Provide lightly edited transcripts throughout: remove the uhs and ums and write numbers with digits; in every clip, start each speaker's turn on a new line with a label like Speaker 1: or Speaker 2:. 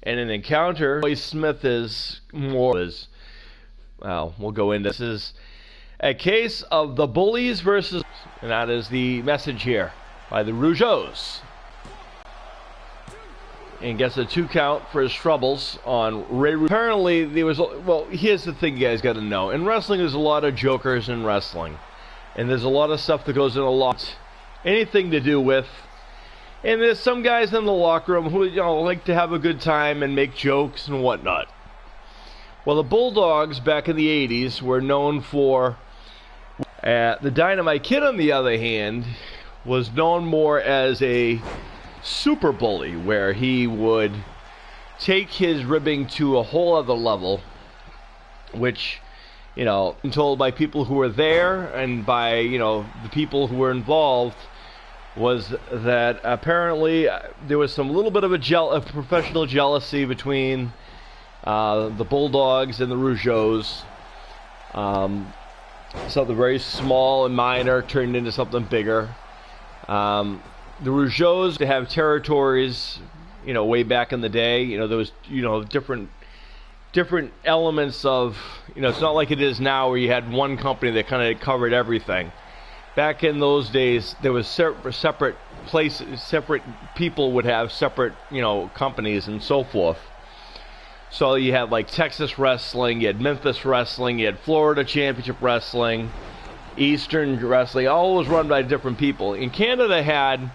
Speaker 1: And an encounter, Roy Smith is more, well, we'll go into this. This is a case of the bullies versus, and that is the message here by the Rougeaus. And gets a 2 count for his troubles on Ray. Apparently, there was, well, here's the thing you guys got to know. In wrestling, there's a lot of jokers in wrestling. And there's a lot of stuff that goes in a lot, anything to do with. And there's some guys in the locker room who, like to have a good time and make jokes and whatnot. Well, the Bulldogs back in the 80s were known for, the Dynamite Kid, on the other hand, was known more as a super bully, where he would take his ribbing to a whole other level, which, I'm told by people who were there and by, the people who were involved, was that apparently there was some little bit of a professional jealousy between the Bulldogs and the Rougeaus. Something very small and minor turned into something bigger. The Rougeaus, to have territories, way back in the day, there was, different elements of, it's not like it is now where you had one company that kind of covered everything. Back in those days, there was separate places, separate people would have separate, companies and so forth. So you had like Texas wrestling, you had Memphis wrestling, you had Florida Championship Wrestling, Eastern wrestling, all was run by different people. In Canada had,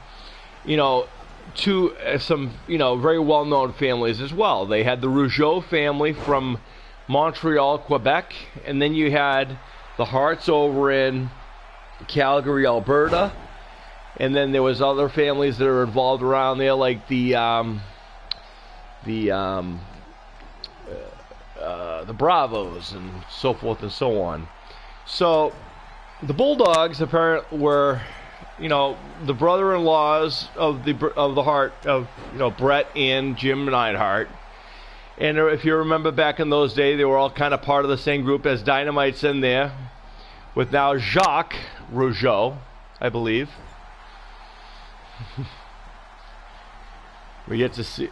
Speaker 1: some, very well-known families as well. They had the Rougeau family from Montreal, Quebec, and then you had the Harts over in Calgary, Alberta, and then there was other families that are involved around there, like the Bravos and so forth and so on. So the Bulldogs apparently were, the brother-in-laws of the Hart, of Brett and Jim Neidhart. And if you remember back in those days, they were all kind of part of the same group as Dynamite's in there, with now Jacques Rougeau, I believe. We get to see,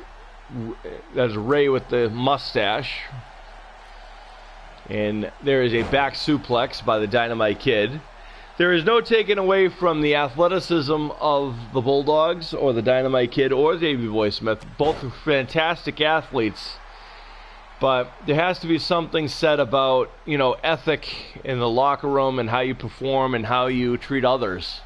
Speaker 1: there's Ray with the mustache. And there is a back suplex by the Dynamite Kid. There is no taking away from the athleticism of the Bulldogs or the Dynamite Kid or Davey Boy Smith. Both are fantastic athletes. But there has to be something said about, ethic in the locker room and how you perform and how you treat others.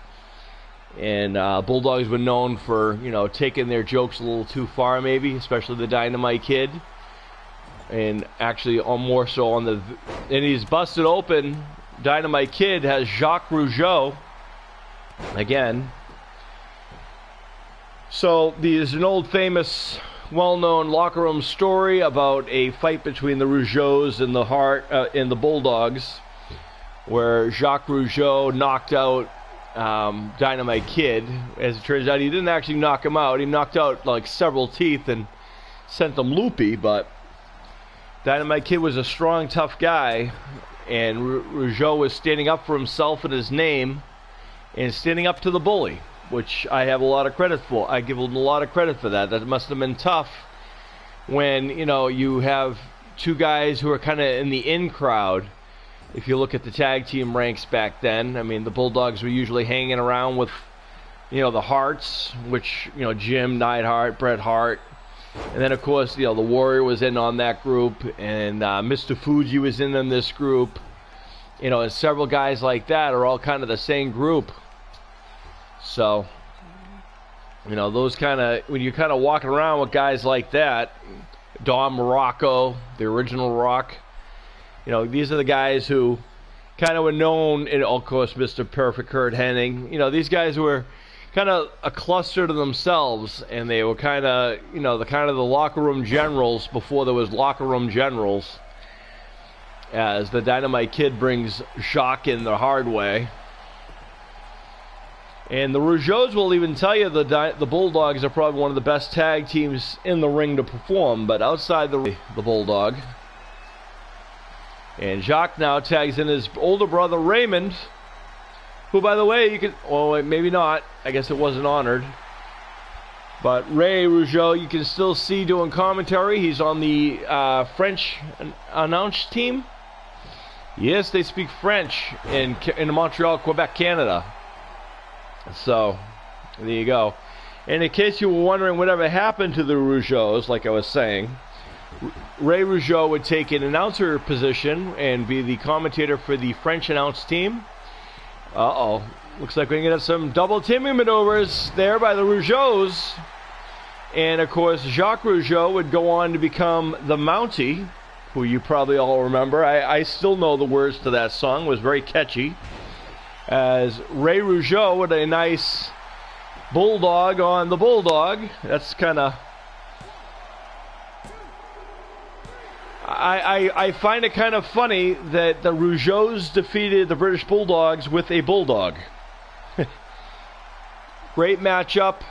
Speaker 1: And Bulldogs were known for, taking their jokes a little too far, maybe, especially the Dynamite Kid. And actually, more so on the... And he's busted open. Dynamite Kid has Jacques Rougeau. Again. So, there's an old famous, well-known locker room story about a fight between the Rougeaus and the Bulldogs, where Jacques Rougeau knocked out Dynamite Kid. As it turns out, he didn't actually knock him out. He knocked out like several teeth and sent them loopy, but Dynamite Kid was a strong, tough guy, and Rougeau was standing up for himself and his name and standing up to the bully, which I have a lot of credit for. I give him a lot of credit for that. That must have been tough when, you have two guys who are kind of in the in crowd. If you look at the tag team ranks back then, I mean, the Bulldogs were usually hanging around with, the Harts, which, Jim Neidhart, Bret Hart. And then, of course, the Warrior was in on that group, and Mr. Fuji was in this group. And several guys like that are all kind of the same group. So, those kind of, when you're kind of walking around with guys like that, Don Morocco, the original Rock, these are the guys who kind of were known, and of course, Mr. Perfect Kurt Hennig. These guys were kind of a cluster to themselves, and they were kind of, the locker room generals before there was locker room generals, as the Dynamite Kid brings Jacques in the hard way. And the Rougeaus will even tell you the Bulldogs are probably one of the best tag teams in the ring to perform, but outside the Bulldog. And Jacques now tags in his older brother Raymond, who, by the way, you could, well, maybe not. I guess it wasn't honored. But Ray Rougeaus, you can still see doing commentary. He's on the French announce team. Yes, they speak French in Montreal, Quebec, Canada. So, there you go. And in case you were wondering whatever happened to the Rougeaus, like I was saying, Ray Rougeaus would take an announcer position and be the commentator for the French announce team. Uh-oh. Looks like we're going to get some double teaming maneuvers there by the Rougeaus. And, of course, Jacques Rougeaus would go on to become the Mountie, who you probably all remember. I still know the words to that song. It was very catchy. As Ray Rougeaus with a nice bulldog on the Bulldog. That's kind of... I find it kind of funny that the Rougeaus defeated the British Bulldogs with a Bulldog. Great matchup.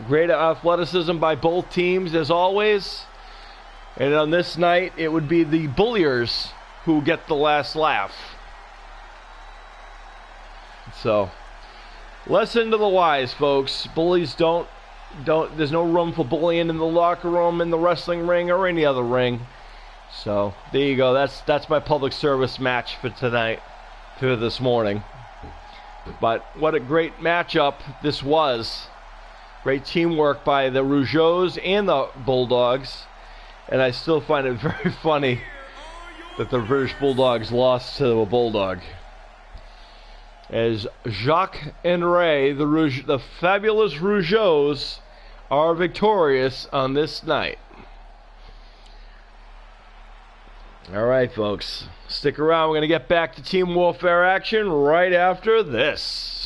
Speaker 1: Great athleticism by both teams, as always. And on this night, it would be the Bulliers who get the last laugh. So, lesson to the wise, folks. Bullies don't. There's no room for bullying in the locker room, in the wrestling ring, or any other ring. So there you go. That's my public service match for tonight, for this morning. But what a great matchup this was. Great teamwork by the Rougeaus and the Bulldogs. And I still find it very funny that the British Bulldogs lost to the Bulldog. As Jacques and Ray, the fabulous Rougeaus, are victorious on this night. All right, folks. Stick around. We're going to get back to Team Warfare action right after this.